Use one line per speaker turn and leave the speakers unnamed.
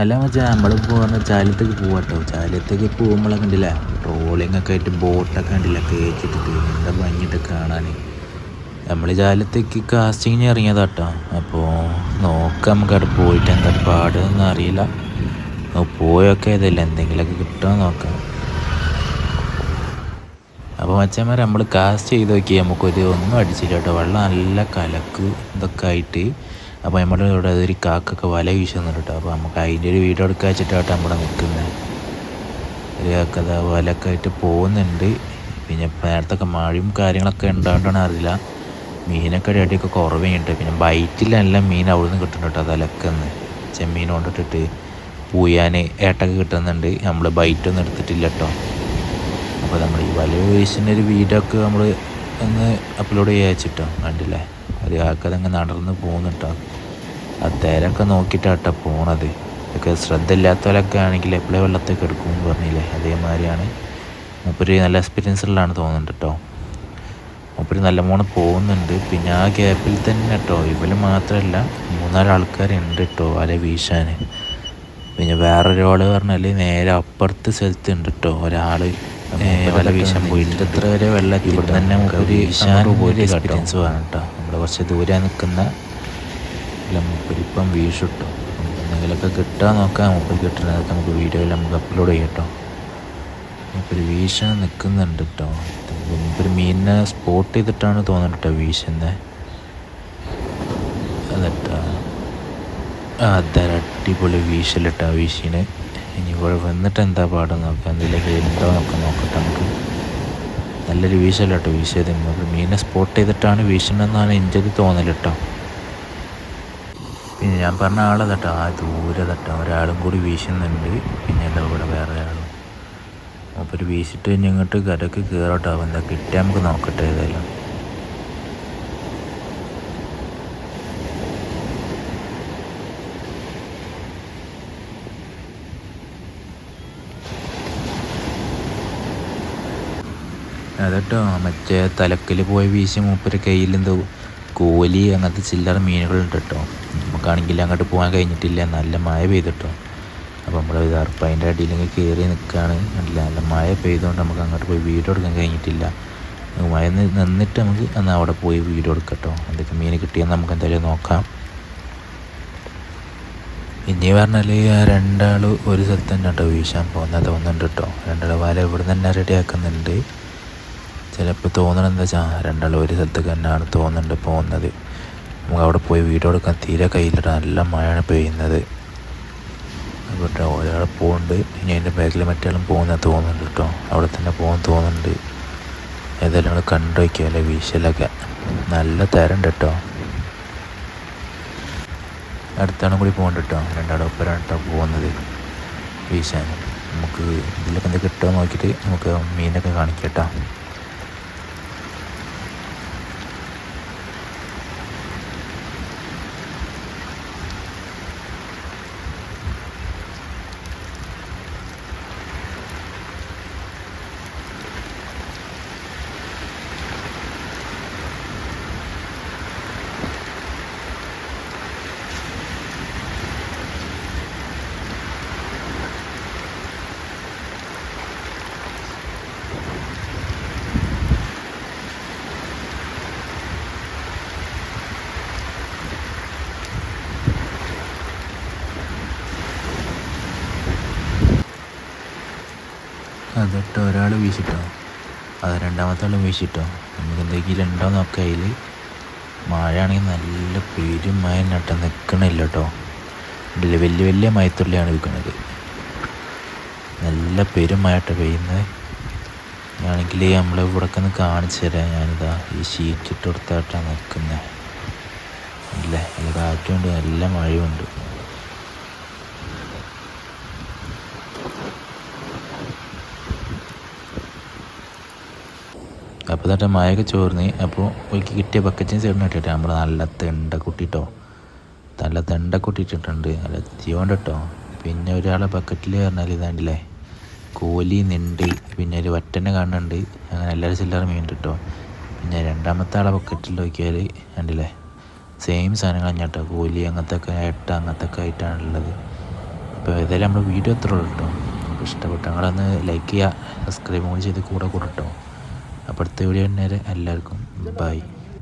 അല്ല മച്ചാ നമ്മളിപ്പോൾ പറഞ്ഞ ചാലിയത്തേക്ക് പോവാട്ടോ. ചാലിയത്തേക്ക് പോകുമ്പോഴൊക്കെ കണ്ടില്ല ട്രോളിംഗ് ഒക്കെ ആയിട്ട് ബോട്ടൊക്കെ കണ്ടില്ല കയറ്റിട്ടിട്ട് എന്താ ഭംഗിയിട്ട് കാണാൻ. നമ്മൾ ചാലിയത്തേക്ക് കാസ്റ്റിങ്ങിന് ഇറങ്ങിയതാട്ടോ. അപ്പോൾ നോക്കാം നമുക്ക് അവിടെ പോയിട്ട് എന്താ പാടുന്നൊന്നും അറിയില്ല. പോയൊക്കെ ഇതല്ല എന്തെങ്കിലുമൊക്കെ കിട്ടുമോ നോക്കാം. അപ്പോൾ മച്ചന്മാർ നമ്മൾ കാസ്റ്റ് ചെയ്ത് നോക്കി നമുക്കൊരു ഒന്നും അടിച്ചില്ല കേട്ടോ. വെള്ളം നല്ല കലക്ക് ഇതൊക്കെ ആയിട്ട്. അപ്പോൾ നമ്മുടെ ഇവിടെ ഒരു കാക്കൊക്കെ വല വീശുന്നുണ്ട് കേട്ടോ. അപ്പോൾ നമുക്ക് അതിൻ്റെ ഒരു വീഡിയോ എടുക്കാൻ വെച്ചിട്ടാട്ടോ നമ്മുടെ നിൽക്കുന്നത്. ഒരു കാക്കത വലൊക്കെ ആയിട്ട് പോകുന്നുണ്ട്. പിന്നെ നേരത്തൊക്കെ മഴയും കാര്യങ്ങളൊക്കെ ഉണ്ടാകൊണ്ടാണ് അറിയില്ല. മീനൊക്കെ അടിയൊക്കെ കുറവുണ്ട്. പിന്നെ ബൈറ്റിലെല്ലാം മീൻ അവിടെ നിന്ന് കിട്ടുന്നുണ്ട് കേട്ടോ. തലക്കെന്ന് ചെമ്മീൻ കൊണ്ടിട്ടിട്ട് പൂയാൻ ഏട്ടൊക്കെ കിട്ടുന്നുണ്ട്. നമ്മൾ ബൈറ്റൊന്നും എടുത്തിട്ടില്ല കേട്ടോ. അപ്പോൾ നമ്മൾ ഈ വല വീശിൻ്റെ ഒരു വീഡിയോ ഒക്കെ നമ്മൾ ഒന്ന് അപ്ലോഡ് ചെയ്യാച്ചിട്ടോ. കണ്ടില്ലേ ഒരു ആൾക്കാരങ്ങ് നടന്ന് പോകുന്നുട്ടോ. ആ തിരയൊക്കെ നോക്കിയിട്ടാട്ടോ പോണത്. ഇതൊക്കെ ശ്രദ്ധ ഇല്ലാത്തവരൊക്കെ ആണെങ്കിൽ എപ്പോഴേ വെള്ളത്തേക്ക് എടുക്കുമെന്ന് പറഞ്ഞില്ലേ, അതേമാതിരിയാണ്. മൂപ്പര് നല്ല എക്സ്പീരിയൻസ് ഉള്ളതാണ് തോന്നുന്നുണ്ട് കേട്ടോ. മൂപ്പര് നല്ല മോണം പോകുന്നുണ്ട്. പിന്നെ ആ ഗ്യാപ്പിൽ തന്നെ കേട്ടോ ഇവർ മാത്രമല്ല 3-4 ആൾക്കാരുണ്ട് കേട്ടോ വല വീശാൻ. പിന്നെ വേറൊരാൾ പറഞ്ഞാൽ നേരെ അപ്പുറത്തെ സ്ഥലത്തുണ്ട് കേട്ടോ ഒരാൾ വല വീശാൻ പോയിട്ട്. എത്ര വരെ വെള്ളം ഇവിടെ തന്നെ നമുക്ക് വീശാൻ പോയിട്ട് എക്സ്പീരിയൻസ് വേണം കേട്ടോ. നമ്മൾ കുറച്ച് ദൂരെ നിൽക്കുന്ന മൂപ്പരിപ്പം വീശിട്ടോ. എന്തെങ്കിലുമൊക്കെ കിട്ടാൻ നോക്കാം. മൂപ്പര് കിട്ടുന്നതൊക്കെ നമുക്ക് വീഡിയോയിൽ നമുക്ക് അപ്ലോഡ് ചെയ്യാം കേട്ടോ. മൂപ്പര് വീശാൻ നിൽക്കുന്നുണ്ട് കേട്ടോ. മൂപ്പര് മീനിനെ സ്പോട്ട് ചെയ്തിട്ടാണ് തോന്നുന്നത് കേട്ടോ വീശുന്നത്. എന്നിട്ടാ അതൊരു അടിപൊളി വീശലിട്ടാ വീശീന്. ഇനി ഇവിടെ വന്നിട്ട് എന്താ പാടെന്ന് നോക്കാം. എന്തെങ്കിലുമൊക്കെ ഉണ്ടോ നോക്കാം. നോക്കട്ടെ നമുക്ക്. നല്ലൊരു വീശലാട്ടോ വീശിയത്. മീനെ സ്പോട്ട് ചെയ്തിട്ടാണ് വീശണമെന്നാണ് എൻ്റെ ഒരു തോന്നൽ കേട്ടോ. പിന്നെ ഞാൻ പറഞ്ഞ ആളതട്ടോ ആ ദൂരെ തട്ടോ ഒരാളും കൂടി വീശുന്നുണ്ട്. പിന്നെ എന്താ ഇവിടെ വേറെ ആളും. മൂപ്പര് വീശിട്ട് ഇങ്ങോട്ട് കരക്ക് കയറട്ടോ. എന്താ കിട്ടിയാൽ നമുക്ക് നോക്കട്ടെ ഏതായാലും. അതട്ടോ മറ്റേ തലക്കിൽ പോയി വീശി മൂപ്പര് കയ്യിൽ എന്തോ കോലി അങ്ങനത്തെ ചില്ലറ മീനുകളുണ്ട് കേട്ടോ. നമുക്കാണെങ്കിൽ അങ്ങോട്ട് പോകാൻ കഴിഞ്ഞിട്ടില്ല. നല്ല മഴ പെയ്തിട്ടോ. അപ്പോൾ നമ്മൾ ഇതർപ്പം അതിൻ്റെ അടിയിലേക്ക് കയറി നിൽക്കുകയാണ്. നല്ല മഴ പെയ്തുകൊണ്ട് നമുക്ക് അങ്ങോട്ട് പോയി വീഡിയോ എടുക്കാൻ കഴിഞ്ഞിട്ടില്ല. മഴ നിന്നിട്ട് നമുക്ക് എന്നാൽ അവിടെ പോയി വീഡിയോ എടുക്കട്ടോ. എന്തൊക്കെ മീൻ കിട്ടിയെന്ന് നമുക്ക് എന്തായാലും നോക്കാം. ഇനി പറഞ്ഞാൽ ആ 2 ആൾ ഒരു സ്ഥലത്ത് തന്നെ കേട്ടോ വീശാൻ പോകുന്നത് തോന്നുന്നുണ്ട് കേട്ടോ. 2 ആൾ വല ഇവിടെ തന്നെ റെഡി ആക്കുന്നുണ്ട്. ചിലപ്പോൾ തോന്നണം എന്താ വെച്ചാൽ 2 ആൾ ഒരു സ്ഥലത്തേക്ക് തന്നെയാണ് തോന്നുന്നുണ്ട് പോകുന്നത്. നമുക്ക് അവിടെ പോയി വീഡിയോ എടുക്കാൻ തീരെ കയ്യിലിട്ട് നല്ല മഴയാണ് പെയ്യുന്നത്. അപ്പോൾ ഒരാൾ പോകുന്നുണ്ട്. ഇനി അതിൻ്റെ ബാക്കിൽ മറ്റേയാളും പോകുന്നത് തോന്നുന്നുണ്ട് കേട്ടോ. അവിടെ തന്നെ പോകാൻ തോന്നുന്നുണ്ട്. ഏതായാലും നമ്മൾ കണ്ടു വയ്ക്കുക വീശലൊക്കെ നല്ല തരണ്ട് കേട്ടോ. അടുത്താണ് കൂടി പോകുന്നുണ്ട് കേട്ടോ. 2 ആൾ ഒപ്പരാണ് കേട്ടോ പോകുന്നത് വീശാൻ. നമുക്ക് ഇതിലൊക്കെ എന്ത് കിട്ടുമോ നോക്കിയിട്ട് നമുക്ക് മീനൊക്കെ കാണിക്കാം കേട്ടോ. അതിട്ട് ഒരാൾ വീശിട്ടോ. അത് 2ാമത്തെ ആൾ വീശിട്ടോ. നമുക്ക് എന്തെങ്കിലും ഉണ്ടോ നോക്കാം. അതിൽ മഴയാണെങ്കിൽ നല്ല പെരും മഴ നട്ട നിൽക്കണില്ല കേട്ടോ. ഇതിൽ വലിയ വലിയ മഴത്തുള്ളിയാണ് നിൽക്കുന്നത്. നല്ല പെരും മഴട്ട പെയ്യുന്നത്. ആണെങ്കിൽ നമ്മൾ ഇവിടേക്ക് ഒന്ന് കാണിച്ചു തരാം. ഞാനിതാ ഈ ഷീറ്റ് ഇട്ട് കൊടുത്തായിട്ടാണ് നിൽക്കുന്നത്. ഇല്ലേ നല്ല കാറ്റുമുണ്ട് നല്ല മഴയുണ്ട്. അപ്പോൾ തട്ട മഴയൊക്കെ ചോർന്ന്. അപ്പോൾ ഒരിക്കൽ കിട്ടിയ ബക്കറ്റിന് സൈഡിന് ഇട്ടിട്ട് നമ്മൾ നല്ല തെണ്ട കൂട്ടിയിട്ടോ. നല്ല തെണ്ട കൂട്ടിയിട്ടിട്ടുണ്ട്. നല്ല തീവണ്ട കേട്ടോ. പിന്നെ ഒരാളെ ബക്കറ്റിൽ പറഞ്ഞാൽ ഇതാണ്ടില്ലേ കോലി നിണ്ട്. പിന്നെ ഒരു വറ്റനെ കാണുന്നുണ്ട്. അങ്ങനെ എല്ലാവരും ചില്ലറ മീൻ കിട്ടോ. പിന്നെ 2ാമത്തെ ആളെ ബക്കറ്റിൽ നോക്കിയാൽ കണ്ടില്ലേ സെയിം സാധനങ്ങൾ കേട്ടോ. കോലി അങ്ങനത്തെ ഒക്കെ അങ്ങനത്തെ ഒക്കെ ആയിട്ടാണുള്ളത്. അപ്പോൾ ഏതായാലും നമ്മൾ വീഡിയോ എത്ര ഉള്ളൂ കേട്ടോ. അപ്പോൾ ഇഷ്ടപ്പെട്ട ഞങ്ങളൊന്ന് ലൈക്ക് ചെയ്യുക, സബ്സ്ക്രൈബ് കൂടി ചെയ്ത് കൂടെ കൂടെ കേട്ടോ. അപ്പോൾ അടുത്ത വീഡിയോ തന്നെ എല്ലാവർക്കും ബൈ.